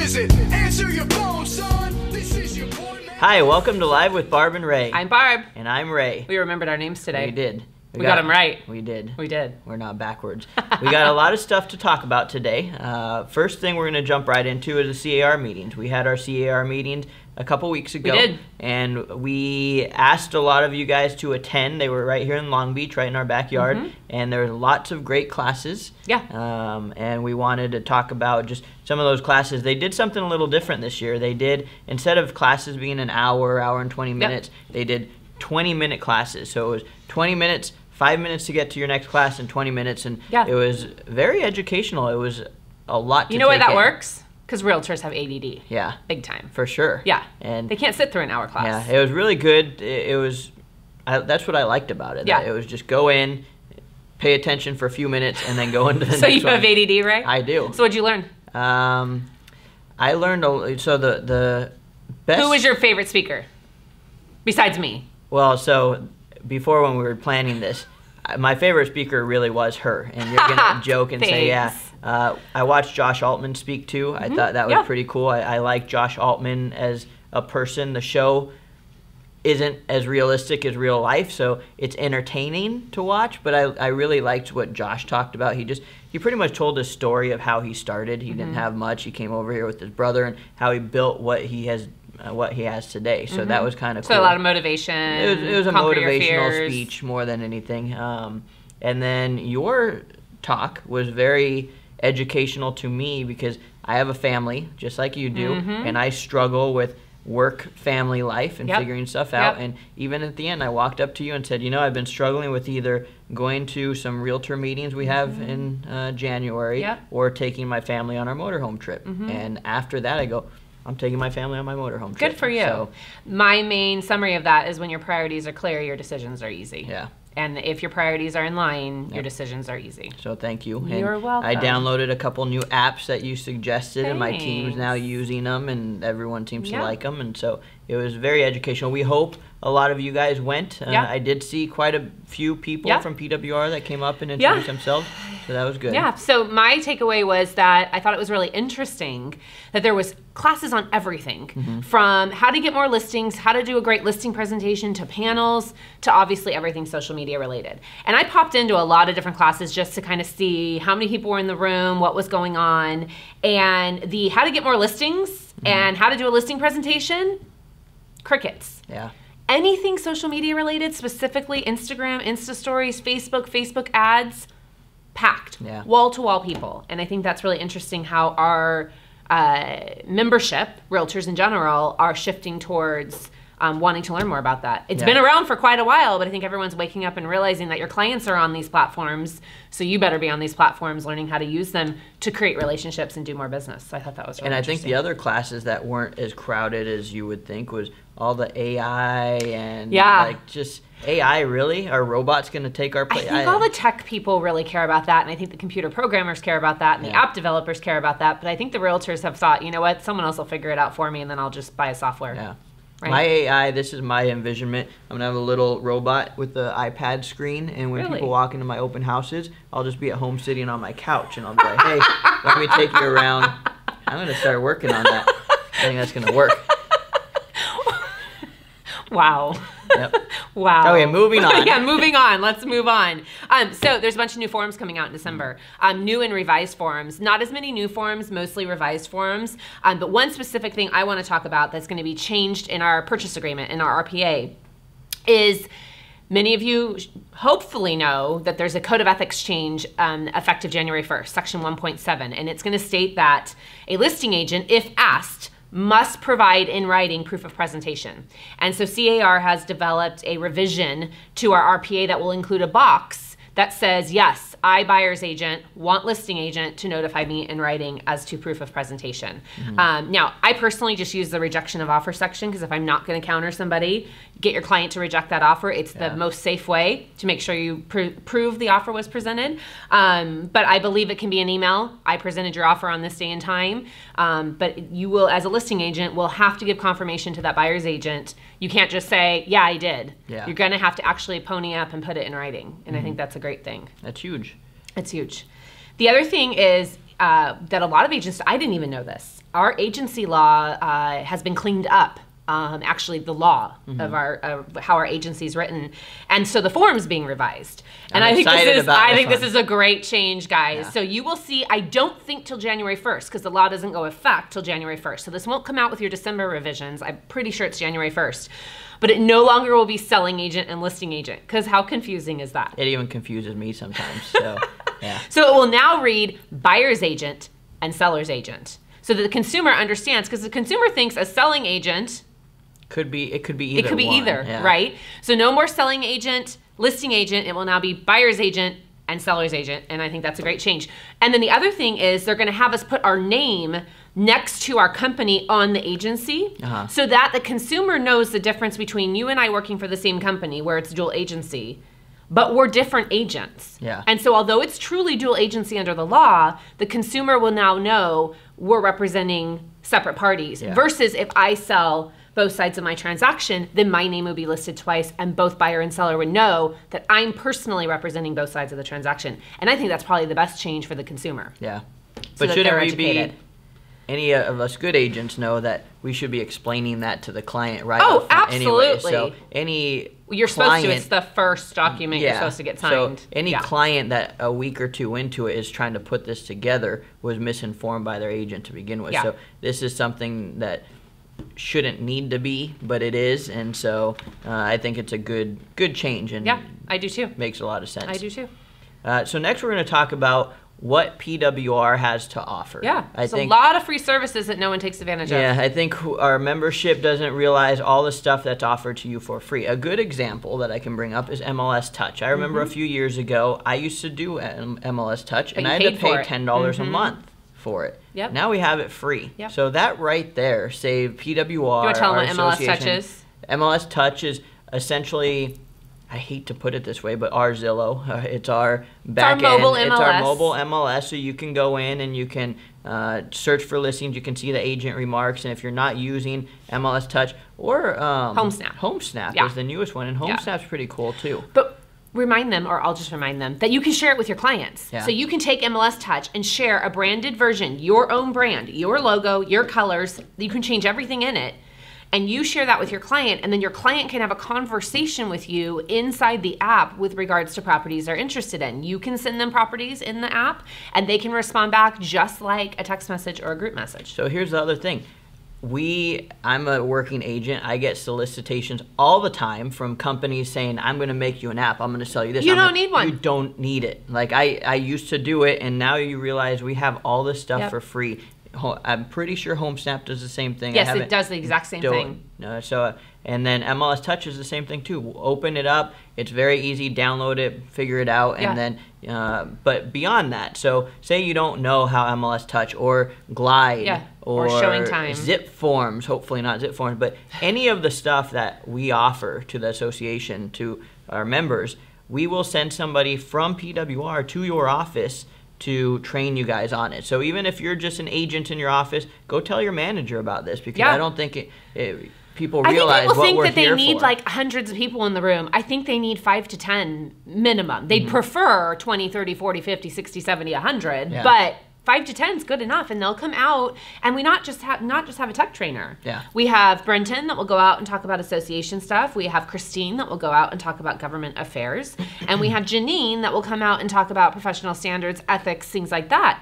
is it? Answer your phone, son. This is your boy, man. Hi, welcome to Live with Barb and Ray. I'm Barb. And I'm Ray. We remembered our names today. We did. We got them right. We did. We did. We're not backwards. We got a lot of stuff to talk about today. First thing we're going to jump right into is the CAR meetings. We had our CAR meetings a couple weeks ago. We did. And we asked a lot of you guys to attend. They were right here in Long Beach, right in our backyard. Mm-hmm. And there were lots of great classes. Yeah. And we wanted to talk about just some of those classes. They did something a little different this year. They did, instead of classes being an hour and 20 minutes, they did 20-minute classes. So it was 20 minutes, 5 minutes to get to your next class, and 20 minutes. And it was very educational. It was a lot to take in. You know why that works? Because realtors have ADD. Yeah. Big time. For sure. Yeah. And they can't sit through an hour class. Yeah, it was really good. That's what I liked about it. Yeah. It was just go in, pay attention for a few minutes, and then go into the So next you have ADD, right? I do. So what'd you learn? I learned, so the best... Who was your favorite speaker? Besides me. Well, so before when we were planning this, my favorite speaker really was her. And you're going to joke and say, yeah. I watched Josh Altman speak too. I thought that was pretty cool. I like Josh Altman as a person. The show isn't as realistic as real life, so it's entertaining to watch. But I really liked what Josh talked about. He pretty much told the story of how he started. He didn't have much. He came over here with his brother and how he built what he has today. So that was kind of cool. So a lot of motivation. It was a motivational speech more than anything. And then your talk was very educational to me because I have a family just like you do, and I struggle with work-family life and figuring stuff out. And even at the end, I walked up to you and said, you know, I've been struggling with either going to some realtor meetings we have in January or taking my family on our motorhome trip. And after that, I go, I'm taking my family on my motorhome trip. Good for you. So, my main summary of that is when your priorities are clear, your decisions are easy. Yeah. And if your priorities are in line, your decisions are easy. So thank you. You're welcome. I downloaded a couple new apps that you suggested, and my team's now using them, and everyone seems to like them. And so it was very educational. We hope a lot of you guys went. I did see quite a few people from PWR that came up and introduced themselves, so that was good. Yeah, so my takeaway was that I thought it was really interesting that there was classes on everything, from how to get more listings, how to do a great listing presentation, to panels, to obviously everything social media related. And I popped into a lot of different classes just to kind of see how many people were in the room, what was going on, and the how to get more listings and how to do a listing presentation, crickets. Yeah. Anything social media related, specifically Instagram, Insta stories, Facebook ads, packed, wall-to-wall people. And I think that's really interesting how our membership, realtors in general, are shifting towards wanting to learn more about that. It's been around for quite a while, but I think everyone's waking up and realizing that your clients are on these platforms, so you better be on these platforms learning how to use them to create relationships and do more business. So I thought that was really interesting. And I think the other classes that weren't as crowded as you would think was all the AI and like just AI, really? Are robots going to take our place? I think all the tech people really care about that, and I think the computer programmers care about that, and the app developers care about that, but I think the realtors have thought, you know what, someone else will figure it out for me, and then I'll just buy a software. Yeah. Right. My AI, this is my envisionment. I'm going to have a little robot with the iPad screen, and when people walk into my open houses, I'll just be at home sitting on my couch, and I'll be like, hey, let me take you around. I'm going to start working on that. I think that's going to work. Wow. Yep. Wow. Okay, moving on. Yeah, moving on. Let's move on. So there's a bunch of new forums coming out in December. New and revised forums. Not as many new forums, mostly revised forums. But one specific thing I want to talk about that's going to be changed in our purchase agreement, in our RPA, is many of you hopefully know that there's a code of ethics change effective January 1st, section 1.7. And it's going to state that a listing agent, if asked, must provide in writing proof of presentation. And so CAR has developed a revision to our RPA that will include a box that says, yes, I, buyer's agent, want listing agent to notify me in writing as to proof of presentation. Now, I personally just use the rejection of offer section, because if I'm not going to counter somebody, get your client to reject that offer. It's the most safe way to make sure you prove the offer was presented. But I believe it can be an email. I presented your offer on this day and time. But you will, as a listing agent, will have to give confirmation to that buyer's agent. You can't just say, yeah, I did. You're going to have to actually pony up and put it in writing. And I think that's a great thing. That's huge. It's huge. The other thing is that a lot of agents, I didn't even know this, our agency law has been cleaned up. Actually, the law of how our agency is written, and so the form's being revised. And I think this is a great change, guys. Yeah. So you will see. I don't think till January 1st, because the law doesn't go effect till January 1st. So this won't come out with your December revisions. I'm pretty sure it's January 1st. But it no longer will be selling agent and listing agent, because how confusing is that? It even confuses me sometimes. So yeah. So it will now read buyer's agent and seller's agent, so that the consumer understands, because the consumer thinks a selling agent. It could be either. It could be either, yeah. right? So no more selling agent, listing agent. It will now be buyer's agent and seller's agent, and I think that's a great change. And then the other thing is they're going to have us put our name next to our company on the agency, so that the consumer knows the difference between you and I working for the same company, where it's dual agency, but we're different agents. Yeah. And so although it's truly dual agency under the law, the consumer will now know we're representing separate parties, versus if I sell both sides of my transaction, then my name would be listed twice, and both buyer and seller would know that I'm personally representing both sides of the transaction. And I think that's probably the best change for the consumer. Yeah. But shouldn't we be, any of us good agents know that we should be explaining that to the client right up front anyway. absolutely. So you're supposed to, it's the first document you're supposed to get signed. So any client that a week or two into it is trying to put this together was misinformed by their agent to begin with. So this is something that shouldn't need to be, but it is, and so I think it's a good change, and I do too. Makes a lot of sense. I do too. So next we're going to talk about what PWR has to offer. Yeah, there's a lot of free services that no one takes advantage of. Yeah, I think our membership doesn't realize all the stuff that's offered to you for free. A good example that I can bring up is MLS Touch. I remember a few years ago, I used to do MLS Touch, and I had to pay $10 a month for it. Yep. Now we have it free. Yep. So that right there saved PWR. You want to tell them what MLS Touch is? MLS Touch is essentially, I hate to put it this way, but our Zillow. It's our back end. It's our mobile MLS. So you can go in and you can search for listings. You can see the agent remarks. And if you're not using MLS Touch or HomeSnap is the newest one, and HomeSnap's pretty cool too. But remind them, or I'll just remind them, that you can share it with your clients. Yeah. So you can take MLS Touch and share a branded version, your own brand, your logo, your colors. You can change everything in it. And you share that with your client, and then your client can have a conversation with you inside the app with regards to properties they're interested in. You can send them properties in the app, and they can respond back just like a text message or a group message. So here's the other thing. I'm a working agent. I get solicitations all the time from companies saying, I'm going to make you an app. I'm going to sell you this. You don't need one. You don't need it. Like I used to do it, and now you realize we have all this stuff for free. I'm pretty sure HomeSnap does the same thing. Yes, it does the exact same thing. And then MLS Touch is the same thing too. We'll open it up. It's very easy. Download it, figure it out, and then. But beyond that, so say you don't know how MLS Touch or Glide or Showing Time, Zip Forms. Hopefully not Zip Forms, but any of the stuff that we offer to the association to our members, we will send somebody from PWR to your office to train you guys on it. So even if you're just an agent in your office, go tell your manager about this, because I don't think people realize what we're here for. I think people think that they need like hundreds of people in the room. I think they need 5 to 10 minimum. They'd prefer 20, 30, 40, 50, 60, 70, 100, but 5 to 10 is good enough, and they'll come out, and we not just have a tech trainer. Yeah. We have Brenton that will go out and talk about association stuff. We have Christine that will go out and talk about government affairs, and we have Janine that will come out and talk about professional standards, ethics, things like that.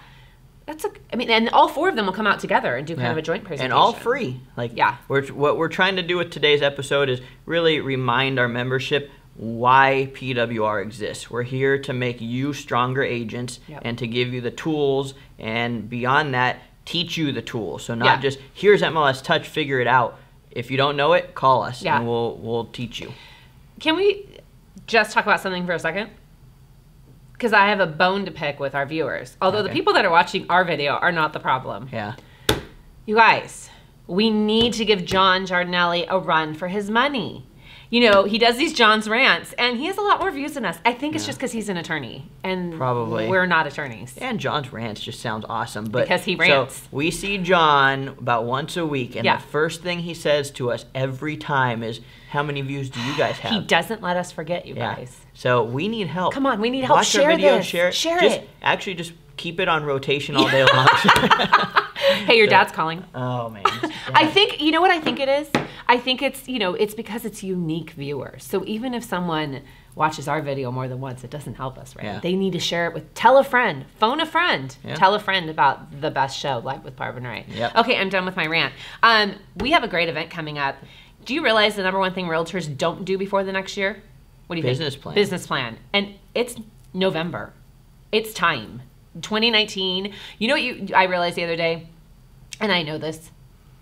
And all 4 of them will come out together and do kind of a joint presentation. And all free. What we're trying to do with today's episode is really remind our membership why PWR exists. We're here to make you stronger agents and to give you the tools, and beyond that, teach you the tools. So not just, here's MLS Touch, figure it out. If you don't know it, call us and we'll teach you. Can we just talk about something for a second? Because I have a bone to pick with our viewers. Although the people that are watching our video are not the problem. Yeah. You guys, we need to give John Giardinelli a run for his money. You know, he does these John's rants, and he has a lot more views than us. I think it's just because he's an attorney, and probably we're not attorneys. And John's rants just sounds awesome. But because he rants. So we see John about once a week, and the first thing he says to us every time is, how many views do you guys have? He doesn't let us forget you guys. So we need help. Come on, we need help. Watch share our video, this. share it. Share it. Actually, just keep it on rotation all day long. Hey, your dad's calling. Oh, man. I think, you know what I think it is? I think it's, it's because it's unique viewers. So even if someone watches our video more than once, it doesn't help us, right? Yeah. They need to share it with, tell a friend, phone a friend, Yeah. tell a friend about the best show, Live with Barb and Ray. Yep. Okay, I'm done with my rant. We have a great event coming up. Do you realize the number one thing realtors don't do before the next year? What do you Business think? plan. Business plan. And it's November. It's time. 2019. You know what I realized the other day? And I know this.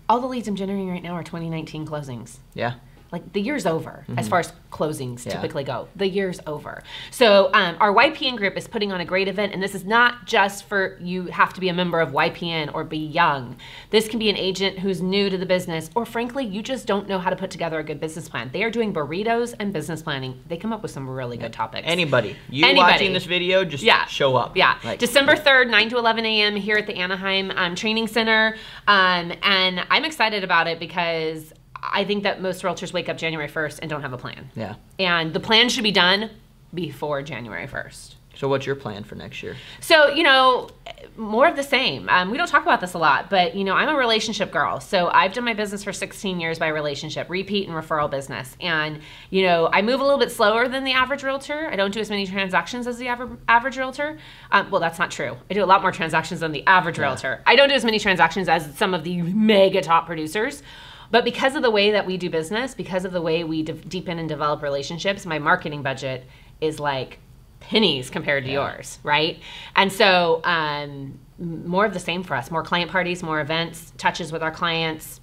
All the leads I'm generating right now are 2019 closings. Yeah. Like the year's over as far as closings Yeah. typically go. The year's over. So our YPN group is putting on a great event, and this is not just for you have to be a member of YPN or be young. This can be an agent who's new to the business, or frankly, you just don't know how to put together a good business plan. They are doing burritos and business planning. They come up with some really good topics. Anybody. Anybody. Watching this video, just show up. Yeah. Like, December 3rd, 9 to 11 a.m. here at the Anaheim Training Center. And I'm excited about it because I think that most realtors wake up January 1st and don't have a plan. Yeah. And the plan should be done before January 1st. So what's your plan for next year? So, more of the same. We don't talk about this a lot, but, I'm a relationship girl. So I've done my business for 16 years by relationship, repeat and referral business. And, I move a little bit slower than the average realtor. I don't do as many transactions as the average realtor. Well, that's not true. I do a lot more transactions than the average realtor. I don't do as many transactions as some of the mega top producers. But because of the way that we do business, because of the way we deepen and develop relationships, my marketing budget is like pennies compared to yours, right? And so more of the same for us. More client parties, more events, touches with our clients.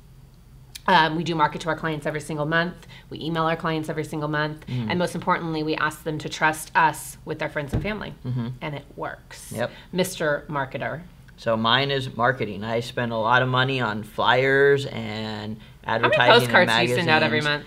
We do market to our clients every single month. We email our clients every single month. And most importantly, we ask them to trust us with their friends and family. And it works. Yep. Mr. Marketer. So mine is marketing. I spend a lot of money on flyers and How advertising many postcards and do you send out every month?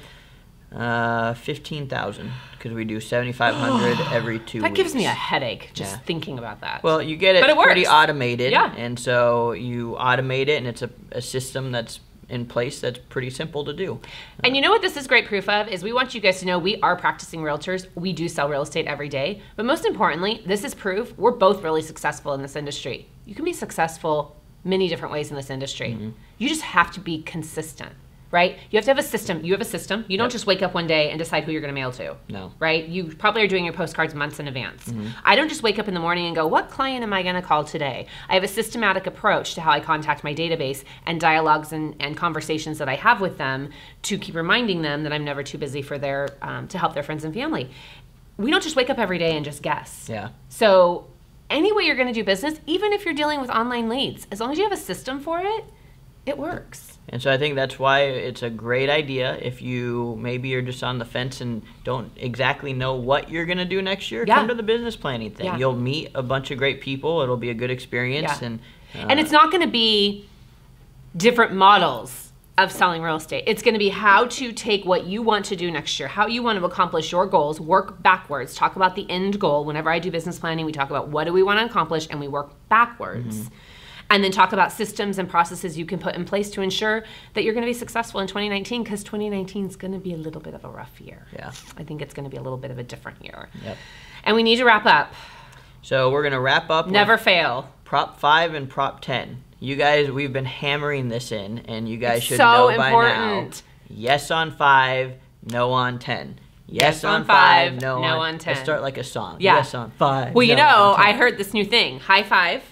15,000, because we do 7,500 every 2 weeks. That gives me a headache just thinking about that. Well, you get it, But it pretty works. automated. Yeah. And so you automate it, and it's a system that's in place that's pretty simple to do. And you know what this is great proof of is we want you guys to know we are practicing realtors. We do sell real estate every day. But most importantly, this is proof we're both really successful in this industry. You can be successful many different ways in this industry. You just have to be consistent, right? You have to have a system. You have a system. You don't just wake up one day and decide who you're going to mail to. No. Right? You probably are doing your postcards months in advance. I don't just wake up in the morning and go, what client am I going to call today? I have a systematic approach to how I contact my database and dialogues and conversations that I have with them to keep reminding them that I'm never too busy for their to help their friends and family. We don't just wake up every day and just guess. Yeah. So any way you're going to do business, even if you're dealing with online leads, as long as you have a system for it, it works. And so I think that's why it's a great idea. If maybe you're just on the fence and don't exactly know what you're going to do next year, come to the business planning thing. You'll meet a bunch of great people. It'll be a good experience. And it's not going to be different models of selling real estate. It's going to be how to take what you want to do next year, how you want to accomplish your goals, work backwards, talk about the end goal. Whenever I do business planning, we talk about what do we want to accomplish, and we work backwards. And then talk about systems and processes you can put in place to ensure that you're going to be successful in 2019, because 2019 is going to be a little bit of a rough year. Yeah. I think it's going to be a little bit of a different year. Yep. And we need to wrap up. So we're going to wrap up Never with fail. Prop 5 and Prop 10. You guys, we've been hammering this in, and you guys It's should so know by important. now. Yes on 5, no on 10. Yes on 5, no on 10. Let's start like a song. Yeah. Yes on 5. Well, no on 10. I heard this new thing. High 5,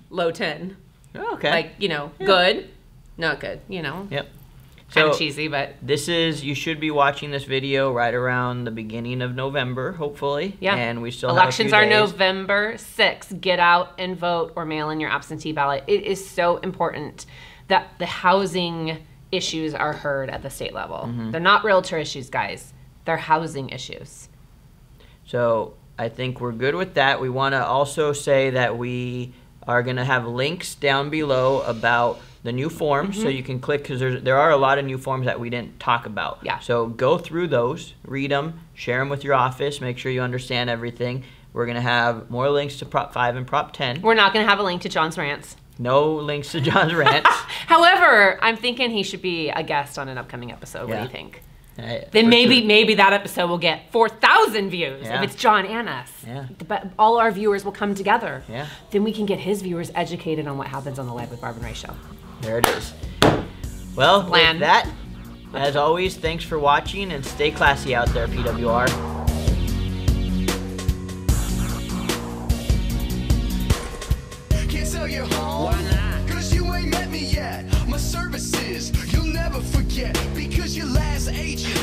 low 10. Oh, okay. Like, good, not good, Yep. Kind of So cheesy, but you should be watching this video right around the beginning of November, hopefully. yeah. And we still Elections have a are few days. November 6th. Get out and vote or mail in your absentee ballot. It is so important that the housing issues are heard at the state level. They're not realtor issues, guys. They're housing issues. So I think we're good with that. We want to also say that we are going to have links down below about the new forms, so you can click, because there are a lot of new forms that we didn't talk about. Yeah. So go through those, read them, share them with your office, make sure you understand everything. We're going to have more links to Prop 5 and Prop 10. We're not going to have a link to John's rants. No links to John's rants. However, I'm thinking he should be a guest on an upcoming episode. What do Yeah. you think? Then maybe that episode will get 4,000 views if it's John and us. Yeah. But all our viewers will come together. Yeah. Then we can get his viewers educated on what happens on the Live with Barb and Ray show. There it is. Well, with that, as always, thanks for watching and stay classy out there, PWR. Can't sell your home. Why not? 'Cause you ain't met me yet. My services you'll never forget because your last agent